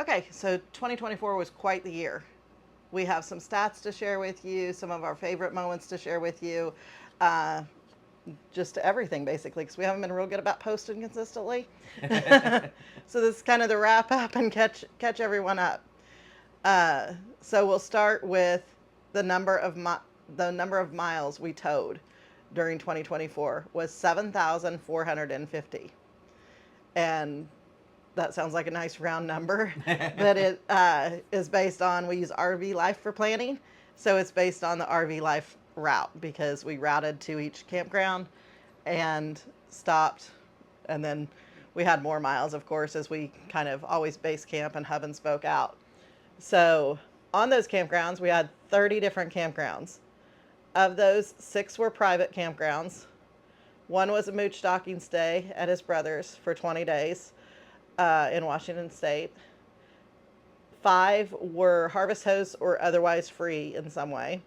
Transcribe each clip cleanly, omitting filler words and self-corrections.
Okay, so 2024 was quite the year. We have some stats to share with you, some of our favorite moments to share with you, uh, just everything basically, because we haven't been real good about posting consistently. So this is kind of the wrap up and catch everyone up. So we'll start with the the number of miles we towed during 2024 was 7,450, and that sounds like a nice round number, but it is based on, we use RV Life for planning. So it's based on the RV Life route because we routed to each campground and stopped. And then we had more miles, of course, as we kind of always base camp and hub and spoke out. So on those campgrounds, we had 30 different campgrounds. Of those, 6 were private campgrounds. One was a mooch stocking stay at his brother's for 20 days in Washington State. 5 were harvest hosts or otherwise free in some way.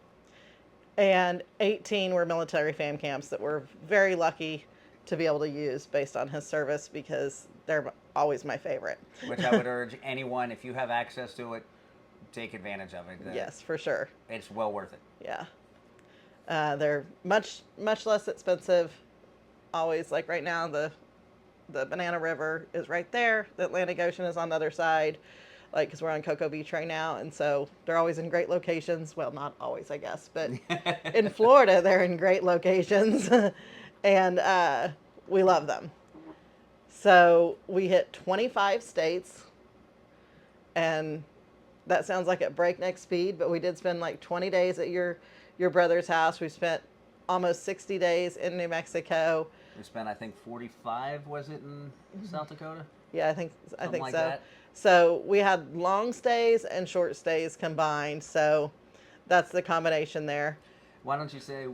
And 18 were military fam camps that we're very lucky to be able to use based on his service because they're always my favorite. Which I would urge anyone, if you have access to it, take advantage of it. Yes, for sure. It's well worth it. Yeah. They're much less expensive. Always, like right now, the Banana River is right there. The Atlantic Ocean is on the other side, like, because we're on Cocoa Beach right now. And so they're always in great locations. Well, not always, I guess, but in Florida, they're in great locations. And we love them. So we hit 25 states, and that sounds like at breakneck speed, but we did spend like 20 days at your brother's house. We spent almost 60 days in New Mexico. We spent, I think, 45, was it, in South Dakota? Yeah, I think Something like so. that. So we had long stays and short stays combined. So that's the combination there. Why don't you say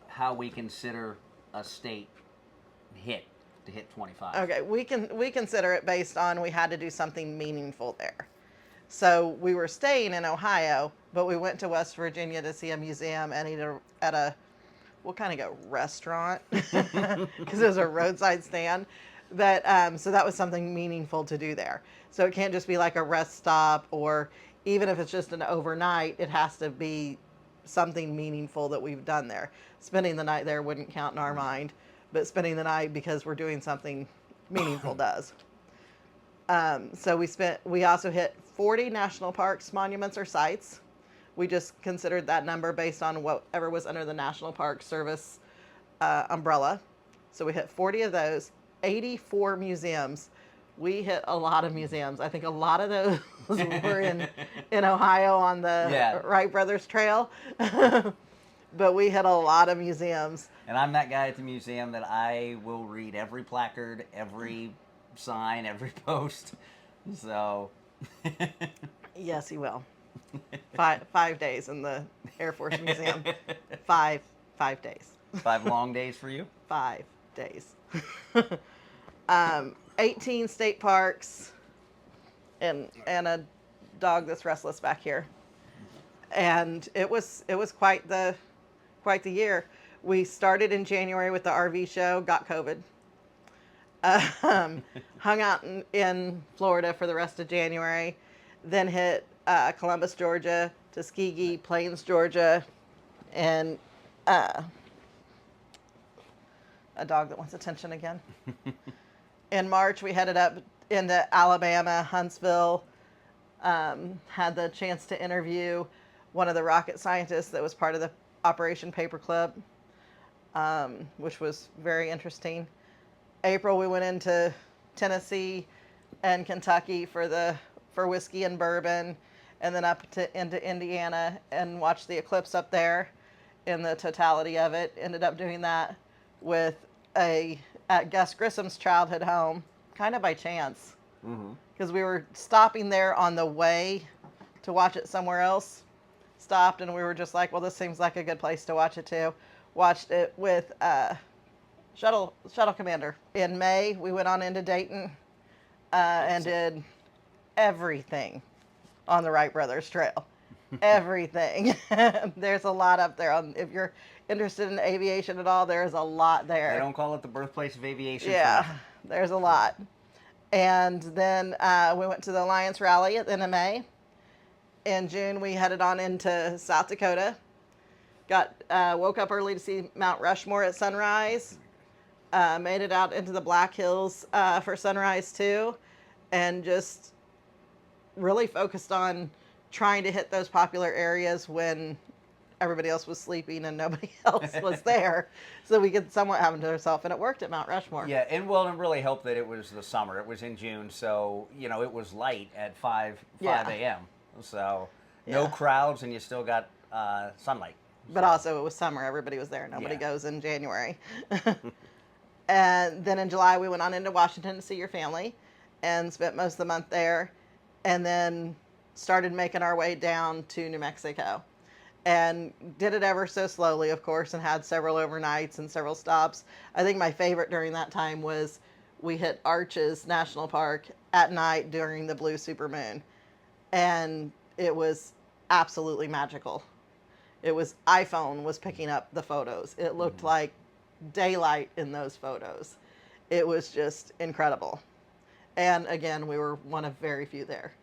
how we consider a state to hit 25? Okay, we consider it based on, we had to do something meaningful there. So we were staying in Ohio, but we went to West Virginia to see a museum and eat at a, we'll kind of go restaurant because it was a roadside stand. So that was something meaningful to do there. So it can't just be like a rest stop, or even if it's just an overnight, it has to be something meaningful that we've done there. Spending the night there wouldn't count in our mind, but spending the night because we're doing something meaningful does. So we also hit 40 national parks, monuments, or sites. We just considered that number based on whatever was under the National Park Service umbrella. So we hit 40 of those, 84 museums. We hit a lot of museums. I think a lot of those were in Ohio on the Wright Brothers Trail. But we hit a lot of museums. And I'm that guy at the museum that I will read every placard, every sign, every post. So. Yes, he will. 5 days in the Air Force Museum. 5 days. 5 long days for you? 5 days. 18 state parks, and a dog that's restless back here. And it was quite the year. We started in January with the RV show, got COVID. Hung out in Florida for the rest of January, then hit Columbus, Georgia, Tuskegee, Plains, Georgia, and a dog that wants attention again. In March, we headed up into Alabama, Huntsville, had the chance to interview one of the rocket scientists that was part of the Operation Paperclip, which was very interesting. April, we went into Tennessee and Kentucky for whiskey and bourbon, and then into Indiana and watched the eclipse up there in the totality of it. Ended up doing that at Gus Grissom's childhood home, kind of by chance, because we were stopping there on the way to watch it somewhere else. Stopped, and we were just like, well, this seems like a good place to watch it too. Watched it with Shuttle Commander. In May, we went on into Dayton and did everything on the Wright Brothers Trail. Everything. There's a lot up there. If you're interested in aviation at all, there's a lot there. They don't call it the birthplace of aviation. Yeah, there's a lot. And then we went to the Alliance Rally at the end of May. In June, we headed on into South Dakota. Woke up early to see Mount Rushmore at sunrise. Made it out into the Black Hills for sunrise too, and just really focused on trying to hit those popular areas when everybody else was sleeping and nobody else was there, so we could somewhat have them to ourselves. And it worked at Mount Rushmore. Yeah, and well, it really helped that it was the summer. It was in June, so it was light at 5 a.m. So no Yeah. crowds, and you still got sunlight. But So, also, it was summer. Everybody was there. Nobody Yeah. goes in January. And then in July, we went on into Washington to see your family and spent most of the month there. And then started making our way down to New Mexico. And did it ever so slowly, of course, and had several overnights and several stops. I think my favorite during that time was we hit Arches National Park at night during the blue supermoon. And it was absolutely magical. It was iPhone was picking up the photos. It looked like daylight in those photos. It was just incredible. And again, we were one of very few there.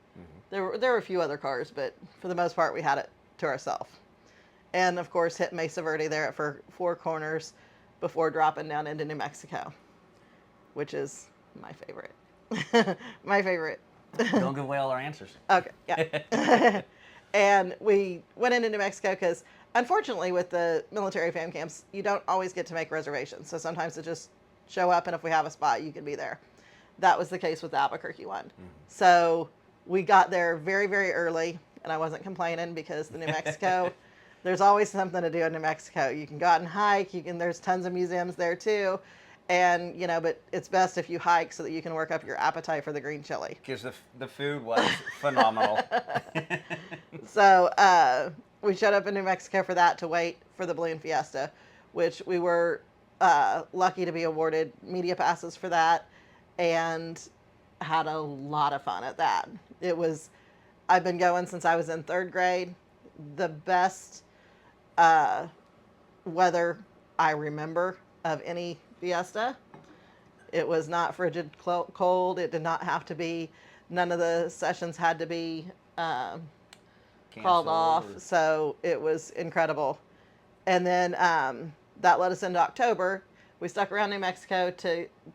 There were a few other cars, but for the most part, we had it to ourselves. And of course, hit Mesa Verde there at Four Corners before dropping down into New Mexico, which is my favorite. My favorite. don't give away all our answers. Okay, yeah. And we went into New Mexico because, unfortunately, with the military fam camps, you don't always get to make reservations. So sometimes it just show up, and if we have a spot, you can be there. That was the case with the Albuquerque one. So we got there very, very early, and I wasn't complaining because the New Mexico, there's always something to do in New Mexico. You can go out and hike. There's tons of museums there too. And, but it's best if you hike so that you can work up your appetite for the green chili. Because the food was phenomenal. So we showed up in New Mexico for that to wait for the Balloon Fiesta, which we were lucky to be awarded media passes for that, and had a lot of fun at that. I've been going since I was in third grade. The best weather I remember of any fiesta. It was not frigid cold. It did not have to be. None of the sessions had to be called off. So it was incredible. And then that led us into October. We stuck around New Mexico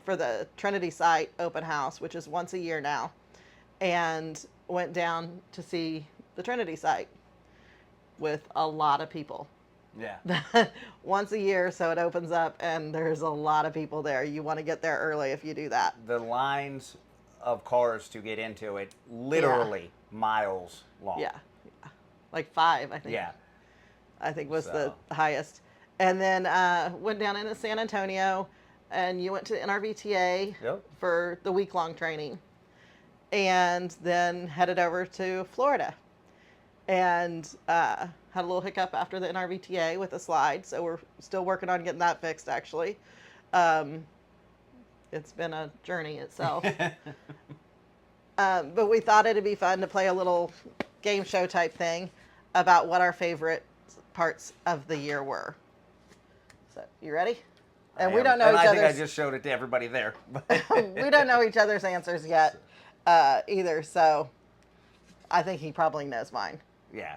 for the Trinity site open house, which is once a year now, and went down to see the Trinity site with a lot of people. Yeah. Once a year, so it opens up, and there's a lot of people there. You want to get there early if you do that. The lines of cars to get into it, literally miles long. Yeah. Like 5, I think. Yeah. I think was the highest. And then went down into San Antonio, and you went to NRVTA for the week-long training. And then headed over to Florida. And had a little hiccup after the NRVTA with a slide, so we're still working on getting that fixed, actually. It's been a journey itself. But we thought it'd be fun to play a little game show type thing about what our favorite parts of the year were. So, you ready? And we don't know each other's. I think I other's. just showed it to everybody there. We don't know each other's answers yet either, so I think he probably knows mine. Yeah.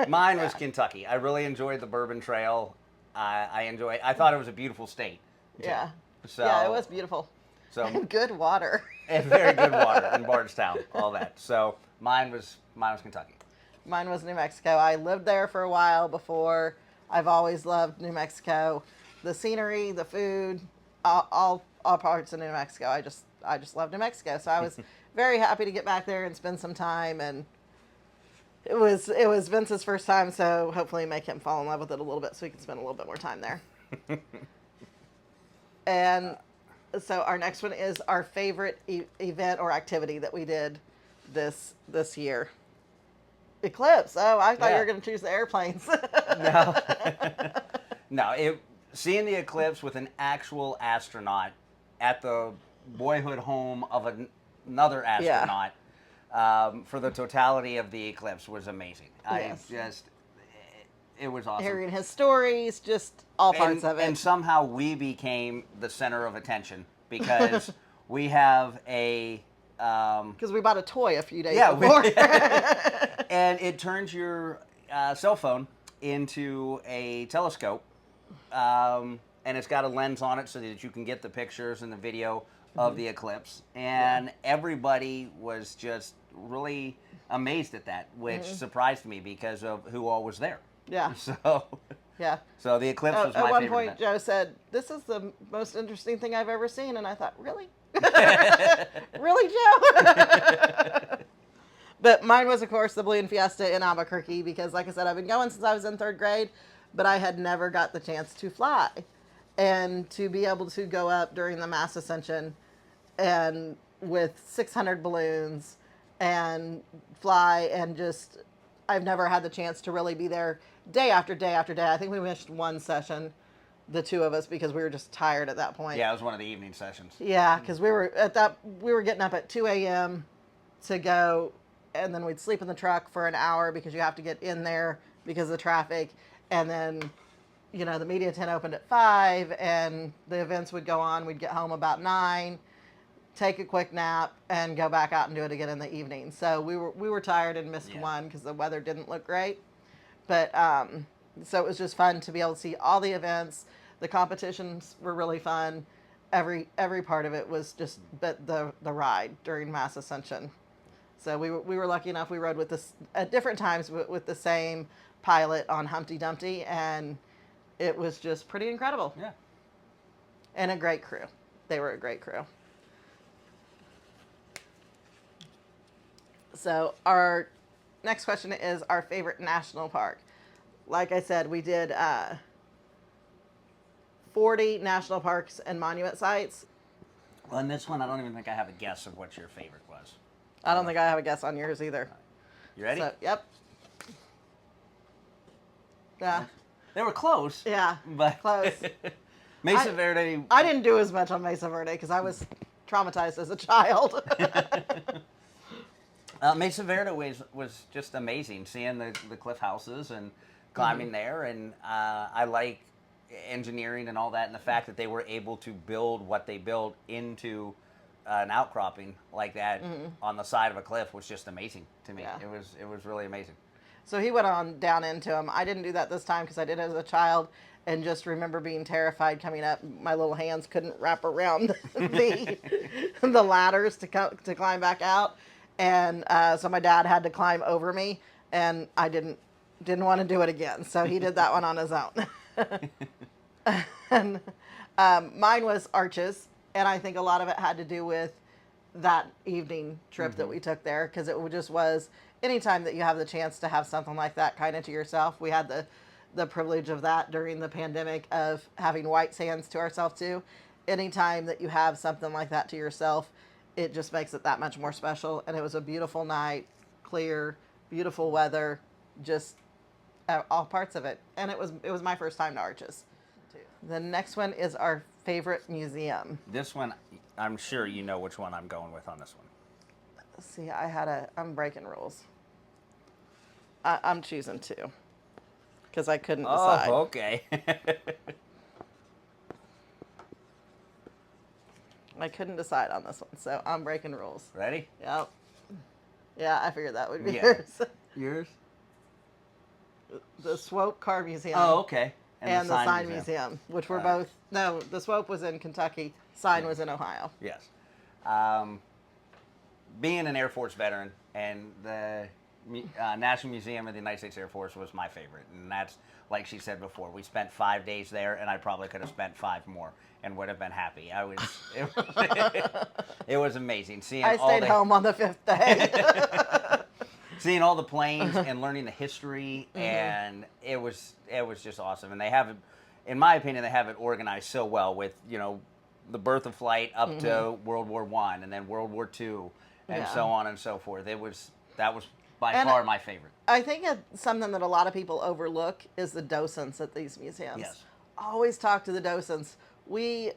Mine was Kentucky. I really enjoyed the Bourbon Trail. I thought it was a beautiful state. Too. Yeah. So, yeah, it was beautiful. So And good water. and very good water in Bardstown, all that. So mine was Kentucky. Mine was New Mexico. I lived there for a while before. I've always loved New Mexico. The scenery, the food, all parts of New Mexico. I just love New Mexico. So I was very happy to get back there and spend some time, and it was Vince's first time, so hopefully make him fall in love with it a little bit so he can spend a little bit more time there. And so our next one is our favorite event or activity that we did this year. Eclipse. Oh, I thought you were going to choose the airplanes. No. No, seeing the eclipse with an actual astronaut at the boyhood home of another astronaut for the totality of the eclipse was amazing. Yes. It was awesome. Hearing his stories, just all parts of it. And somehow we became the center of attention because We have a Because we bought a toy a few days yeah, before. and it turns your cell phone into a telescope, and it's got a lens on it so that you can get the pictures and the video of the eclipse. And everybody was just really amazed at that, which surprised me because of who all was there. Yeah. So, Yeah. so the eclipse was my At one favorite point, event. Joe said, "This is the most interesting thing I've ever seen," and I thought, "Really, really, Joe?" But mine was, of course, the Balloon Fiesta in Albuquerque because, like I said, I've been going since I was in third grade, but I had never got the chance to fly, and to be able to go up during the mass ascension, and with 600 balloons, and fly, and just I've never had the chance to really be there day after day after day. I think we missed one session, the two of us, because we were just tired at that point. Yeah, it was one of the evening sessions. Yeah, because we were getting up at 2 a.m. to go, and then we'd sleep in the truck for an hour because you have to get in there because of the traffic, and then the media tent opened at 5, and the events would go on. We'd get home about 9, take a quick nap, and go back out and do it again in the evening. So we were tired and missed one because the weather didn't look great. But so it was just fun to be able to see all the events. The competitions were really fun. Every part of it was just the ride during Mass Ascension. So we were lucky enough. We rode with this at different times with the same pilot on Humpty Dumpty, and it was just pretty incredible. Yeah. And a great crew. They were a great crew. So our next question is our favorite national park. Like I said, we did 40 national parks and monument sites. Well, in this one, I don't even think I have a guess of what your favorite was. I don't think I have a guess on yours either. You ready? So, yep. Yeah. They were close. Yeah. But Close. Mesa Verde. I didn't do as much on Mesa Verde because I was traumatized as a child. Mesa Verde was just amazing, seeing the cliff houses and climbing there, and I like engineering and all that, and the fact that they were able to build what they built into an outcropping like that on the side of a cliff was just amazing to me. Yeah. It was really amazing. So he went on down into them. I didn't do that this time because I did it as a child, and just remember being terrified coming up. My little hands couldn't wrap around the ladders to climb back out, and so my dad had to climb over me, and I didn't want to do it again. So he did that one on his own. And mine was Arches, and I think a lot of it had to do with that evening trip that we took there, because it just was anytime that you have the chance to have something like that kind of to yourself. We had the privilege of that during the pandemic, of having White Sands to ourselves too. Anytime that you have something like that to yourself, it just makes it that much more special. And it was a beautiful night, clear, beautiful weather, just all parts of it. And it was my first time to Arches. The next one is our favorite museum. This one, I'm sure you know which one I'm going with on this one. See, I'm breaking rules. I'm choosing two because I couldn't decide. Oh, okay. I couldn't decide on this one, so I'm breaking rules. Ready? Yep. Yeah, I figured that would be Yeah. yours. Yours? The Swope Car Museum. Oh, okay. And the Sign Museum, which were both. No, the Swope was in Kentucky. Sign was in Ohio. Yes. Being an Air Force veteran, and the National Museum of the United States Air Force was my favorite. And that's, like she said before, we spent 5 days there, and I probably could have spent 5 more and would have been happy. It was amazing. I stayed home on the 5th day. Seeing all the planes and learning the history, and it was just awesome. And they have it, in my opinion, they have it organized so well with, the birth of flight up to World War I, and then World War II, and so on and so forth. That was by far my favorite. I think something that a lot of people overlook is the docents at these museums. Yes. Always talk to the docents. We,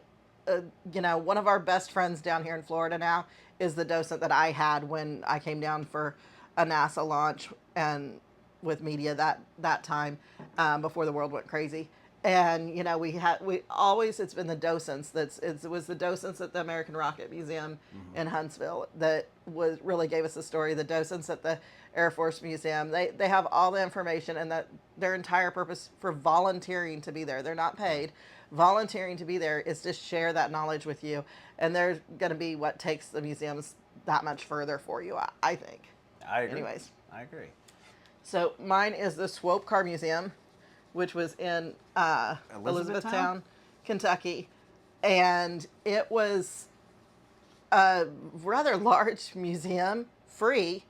one of our best friends down here in Florida now is the docent that I had when I came down for a NASA launch and with media that time before the world went crazy. And we always, it's been the docents it was the docents at the American Rocket Museum in Huntsville that was really gave us the story. The docents at the Air Force Museum, they have all the information, and that their entire purpose for volunteering to be there, they're not paid, volunteering to be there is to share that knowledge with you, and they're going to be what takes the museums that much further for you, I think. I agree. Anyways, I agree. so mine is the Swope Car Museum, which was in Elizabethtown, Kentucky. And it was a rather large museum, free,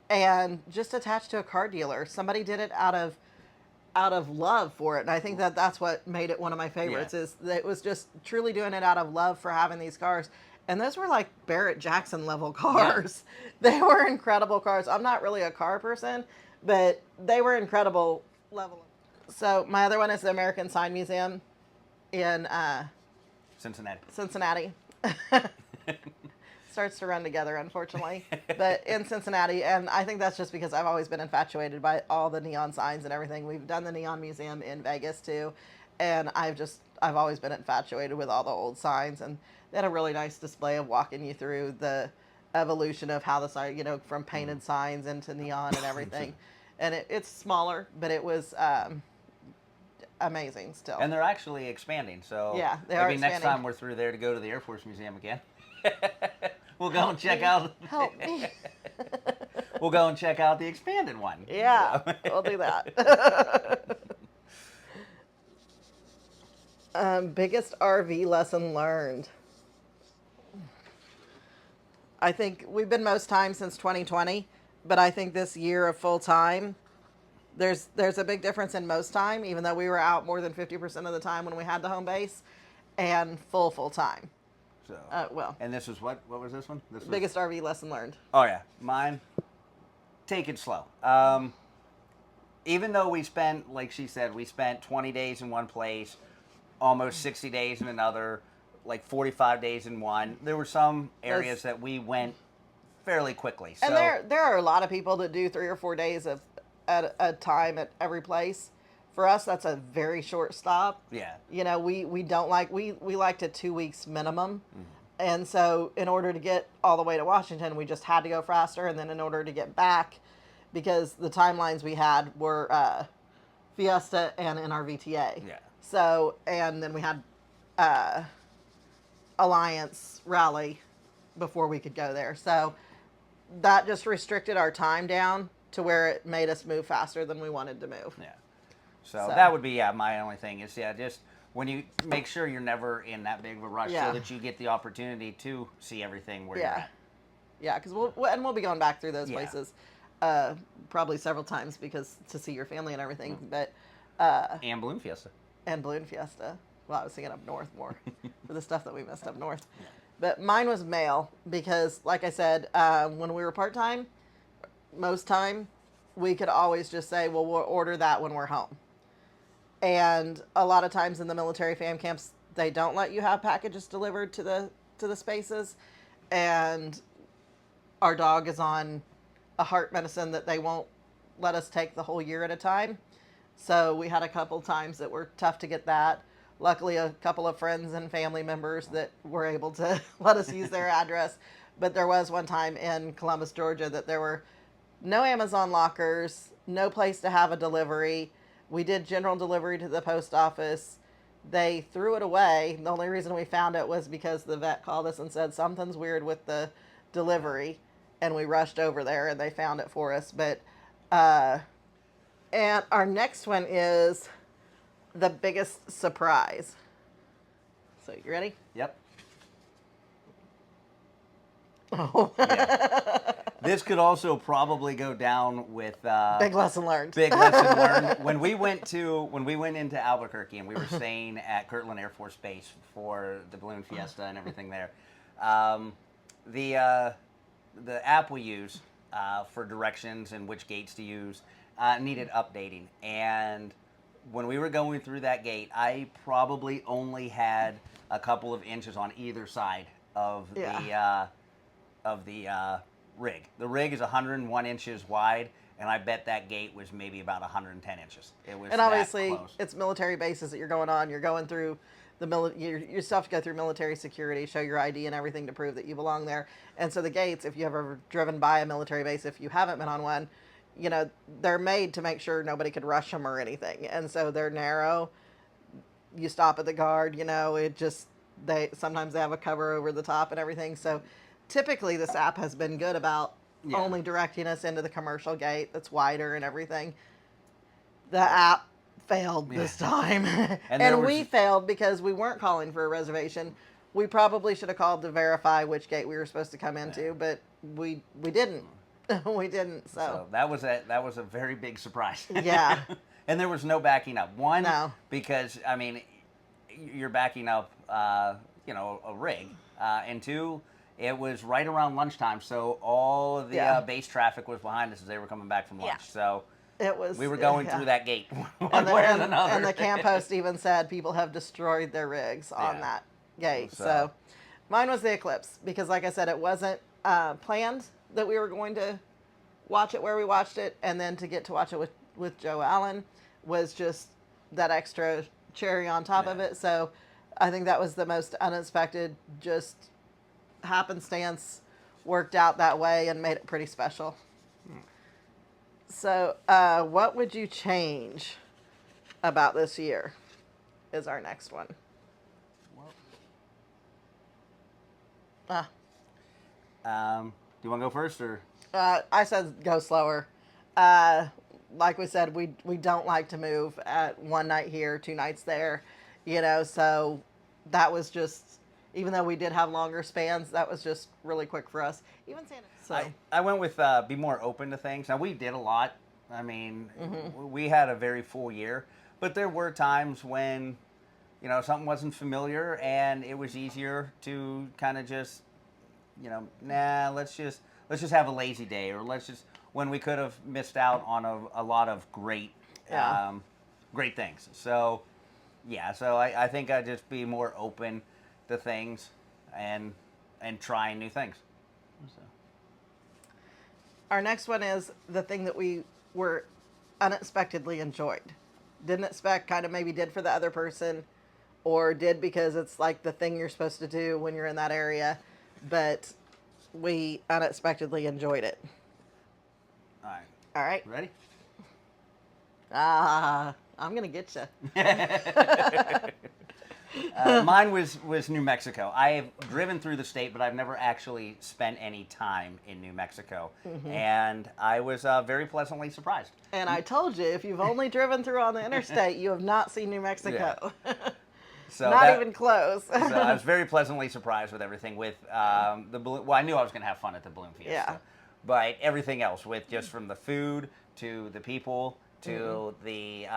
and just attached to a car dealer. Somebody did it out of love for it. And I think that that's what made it one of my favorites, is that it was just truly doing it out of love for having these cars. And those were like Barrett Jackson level cars. Yeah. They were incredible cars. I'm not really a car person, but they were incredible level. So my other one is the American Sign Museum in Cincinnati. Starts to run together, unfortunately, but in Cincinnati. And I think that's just because I've always been infatuated by all the neon signs and everything. We've done the Neon Museum in Vegas too, and I've always been infatuated with all the old signs. And they had a really nice display of walking you through the evolution of how the sign, from painted signs into neon and everything. And it's smaller, but it was amazing still. And they're actually expanding, so yeah, they are maybe expanding. Next time we're through there to go to the Air Force Museum again, we'll go and check out. Help me. We'll go and check out the expanded one. Yeah, so. We'll do that. Biggest RV lesson learned. I think we've been most time since 2020, but I think this year of full time, there's a big difference in most time, even though we were out more than 50% of the time when we had the home base, and full time. So well. And this is what was this one? This was biggest RV lesson learned. Oh yeah, mine. Take it slow. Even though we spent, like she said, we spent 20 days in one place, almost 60 days in another, like 45 days in one. There were some areas that we went fairly quickly. So. And there are a lot of people that do 3 or 4 days at a time at every place. For us, that's a very short stop. Yeah. We don't like, we liked a 2 weeks minimum. Mm-hmm. And so in order to get all the way to Washington, we just had to go faster. And then in order to get back, because the timelines we had were Fiesta and NRVTA. Yeah. So, and then we had Alliance Rally before we could go there. So that just restricted our time down to where it made us move faster than we wanted to move. Yeah. So that would be, my only thing is, just when you make sure you're never in that big of a rush so that you get the opportunity to see everything where you're at. Yeah, because we'll be going back through those places probably several times because to see your family and everything. But and Balloon Fiesta. And Balloon Fiesta. Well, I was thinking up north more for the stuff that we missed up north. Yeah. But mine was mail because, like I said, when we were part-time, most time, we could always just say, well, we'll order that when we're home. And a lot of times in the military fam camps, they don't let you have packages delivered to the spaces. And our dog is on a heart medicine that they won't let us take the whole year at a time. So we had a couple times that were tough to get that. Luckily, a couple of friends and family members that were able to let us use their address. But there was one time in Columbus, Georgia, that there were no Amazon lockers, no place to have a delivery. We did general delivery to the post office. They threw it away. The only reason we found it was because the vet called us and said something's weird with the delivery. And we rushed over there and they found it for us. But, and our next one is the biggest surprise. So you ready? Yep. Oh. Yeah. This could also probably go down with big lesson learned. Big lesson learned. When we went into Albuquerque and we were staying at Kirtland Air Force Base for the Balloon Fiesta and everything there, the app we use for directions and which gates to use needed updating. And when we were going through that gate, I probably only had a couple of inches on either side of the rig. The rig is 101 inches wide, and I bet that gate was maybe about 110 inches. It was And that obviously, close. it's military bases that you're going on. You're going through you still have to go through military security, show your ID and everything to prove that you belong there. And so the gates, if you've ever driven by a military base, if you haven't been on one, they're made to make sure nobody could rush them or anything. And so they're narrow. You stop at the guard, it just, sometimes they have a cover over the top and everything. So typically this app has been good about only directing us into the commercial gate that's wider and everything. The app failed this time. And we failed because we weren't calling for a reservation. We probably should have called to verify which gate we were supposed to come into, but we didn't. We didn't. So that was a very big surprise. Yeah. And there was no backing up. One, no. because you're backing up, a rig, and two, it was right around lunchtime, so all of the base traffic was behind us as they were coming back from lunch. Yeah. So we were going through that gate one way or another. And the camp host even said people have destroyed their rigs on that gate. So mine was the Eclipse because, like I said, it wasn't planned that we were going to watch it where we watched it, and then to get to watch it with Joe Allen was just that extra cherry on top of it. So I think that was the most unexpected, just happenstance worked out that way and made it pretty special. So what would you change about this year is our next one. Do you want to go first, or? I said go slower. Like we said, we don't like to move at one night here, 2 nights there, so that was just, even though we did have longer spans, that was just really quick for us. Even Santa. I went with be more open to things. Now, we did a lot. We had a very full year, but there were times when, something wasn't familiar and it was easier to kind of just, let's just have a lazy day, or when we could have missed out on a lot of great things. So, I think I'd just be more open to things and trying new things. So. Our next one is the thing that we were unexpectedly enjoyed. Didn't expect, kind of maybe did for the other person, or did because it's like the thing you're supposed to do when you're in that area, but we unexpectedly enjoyed it. All right. Ready? I'm going to get you. Mine was New Mexico. I have driven through the state, but I've never actually spent any time in New Mexico. Mm-hmm. And I was very pleasantly surprised. And I told you, if you've only driven through on the interstate, you have not seen New Mexico. Yeah. So not even close. So I was very pleasantly surprised with everything. With the balloon. Well, I knew I was going to have fun at the Balloon Fiesta. Yeah. But everything else, with just from the food to the people to the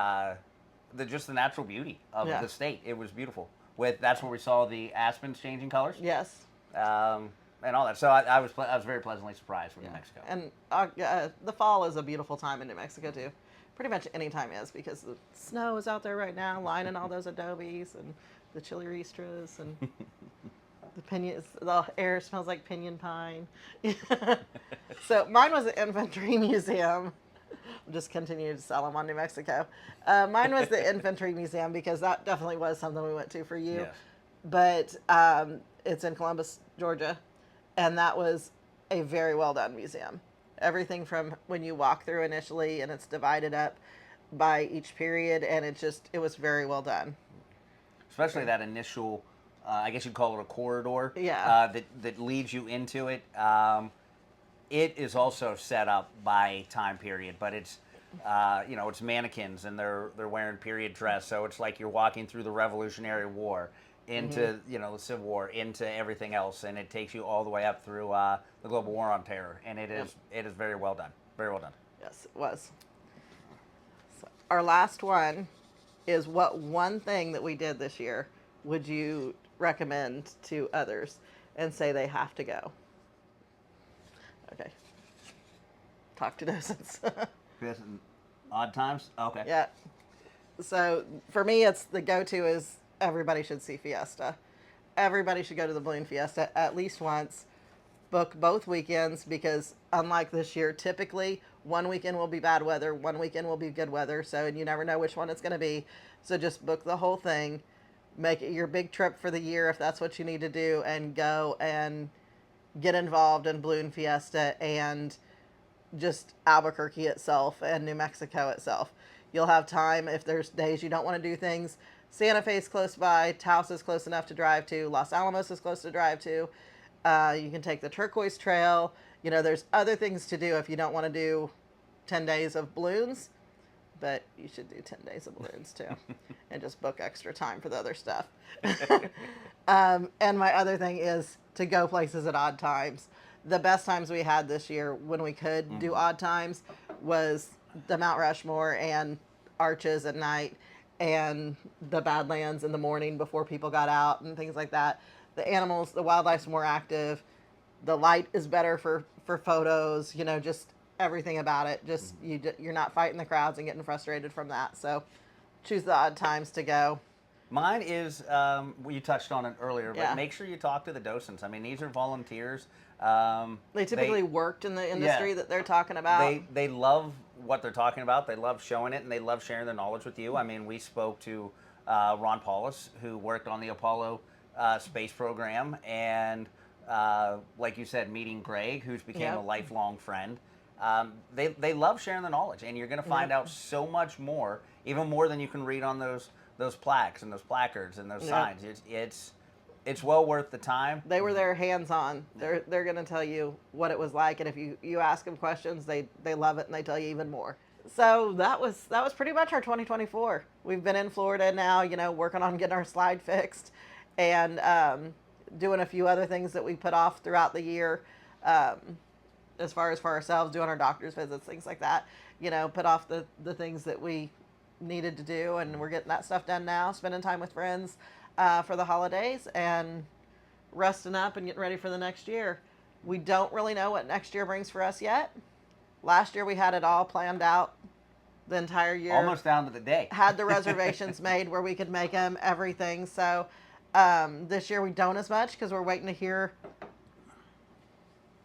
just the natural beauty of the state, it was beautiful. That's where we saw the aspens changing colors. Yes. And all that. So I was very pleasantly surprised with New Mexico. And the fall is a beautiful time in New Mexico too. Pretty much any time is, because the snow is out there right now, lining all those adobes and the chili ristras and the pinions. The air smells like pinyon pine. So mine was the Infantry Museum. I'll just continue to sell them on New Mexico. Mine was the Infantry Museum because that definitely was something we went to for you. Yes. But it's in Columbus, Georgia, and that was a very well done museum. Everything from when you walk through initially, and it's divided up by each period, and it was very well done. Especially that initial, I guess you'd call it a corridor. Yeah. That leads you into it. It is also set up by time period, but it's it's mannequins and they're wearing period dress, so it's like you're walking through the Revolutionary War into the Civil War, into everything else, and it takes you all the way up through the Global War on Terror, and it is very well done, very well done. Yes, it was. So our last one is, what one thing that we did this year would you recommend to others and say they have to go? Okay. Talk to docents. Odd times? Okay. Yeah. So for me, it's the go-to is everybody should see Fiesta. Everybody should go to the Balloon Fiesta at least once. book both weekends because unlike this year, typically one weekend will be bad weather, one weekend will be good weather. So, and you never know which one it's going to be. So just book the whole thing, make it your big trip for the year if that's what you need to do, and go and get involved in Balloon Fiesta and just Albuquerque itself and New Mexico itself. You'll have time if there's days you don't want to do things. Santa Fe's close by, Taos is close enough to drive to, Los Alamos is close to drive to. You can take the Turquoise Trail. You know, there's other things to do if you don't want to do 10 days of balloons, but you should do 10 days of balloons too and just book extra time for the other stuff. And my other thing is to go places at odd times. The best times we had this year when we could do odd times was the Mount Rushmore and Arches at night and the Badlands in the morning before people got out and things like that. The animals, the wildlife's more active. The light is better for photos, you know, just everything about it. Just you're not fighting the crowds and getting frustrated from that. So choose the odd times to go. Mine is, well, you touched on it earlier, but Yeah. make sure you talk to the docents. I mean, these are volunteers. They typically worked in the industry that they're talking about. They love what they're talking about. They love showing it, and they love sharing their knowledge with you. I mean, we spoke to Ron Paulus, who worked on the Apollo space program, and like you said, meeting Greg, who's became a lifelong friend. They love sharing the knowledge, and you're going to find out so much more, even more than you can read on those plaques and those placards and those signs. It's well worth the time. They were there hands-on. They're going to tell you what it was like, and if you ask them questions, they love it and they tell you even more. So that was pretty much our 2024. We've been in Florida now, you know, working on getting our slide fixed and doing a few other things that we put off throughout the year, as far as for ourselves, doing our doctor's visits, things like that. You know, put off the things that we needed to do, and we're getting that stuff done now, spending time with friends for the holidays and resting up and getting ready for the next year. We don't really know what next year brings for us yet. Last year we had it all planned out the entire year. Almost down to the day. Had the reservations made where we could make them, everything. So this year we don't as much because we're waiting to hear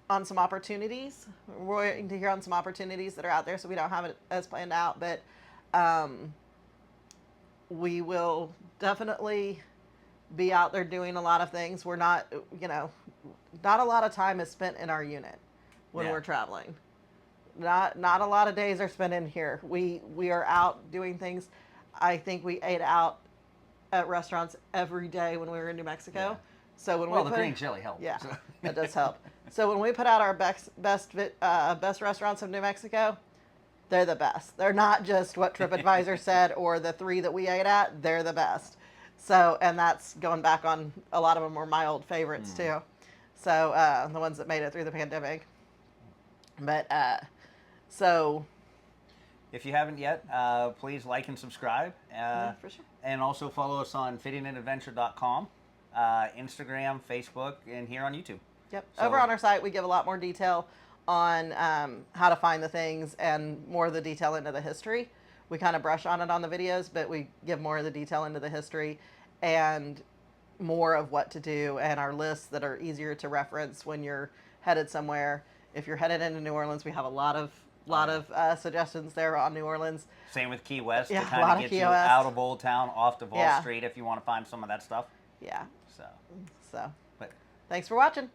on some opportunities. We're waiting to hear on some opportunities that are out there, so we don't have it as planned out. But we will definitely be out there doing a lot of things. We're not, you know, not a lot of time is spent in our unit when we're traveling. Not a lot of days are spent in here. We are out doing things. I think we ate out at restaurants every day when we were in New Mexico. Yeah. So when the green chili helps. Yeah, So. that does help. So when we put out our best restaurants of New Mexico, they're the best. They're not just what TripAdvisor said or the 3 that we ate at. They're the best. So, and that's going back on, a lot of them were my old favorites too. So the ones that made it through the pandemic. But so. If you haven't yet, please like and subscribe. For sure. And also follow us on fittingandadventure.com, Instagram, Facebook, and here on YouTube. Yep. So, over on our site, we give a lot more detail on how to find the things and more of the detail into the history. We kind of brush on it on the videos, but we give more of the detail into the history and more of what to do, and our lists that are easier to reference when you're headed somewhere. If you're headed into New Orleans, we have a lot of suggestions there on New Orleans. Same with Key West Yeah, to a kind lot of of get Key you West. out of Old Town, off Duval Yeah. Street if you want to find some of that stuff. Yeah. So, So but thanks for watching.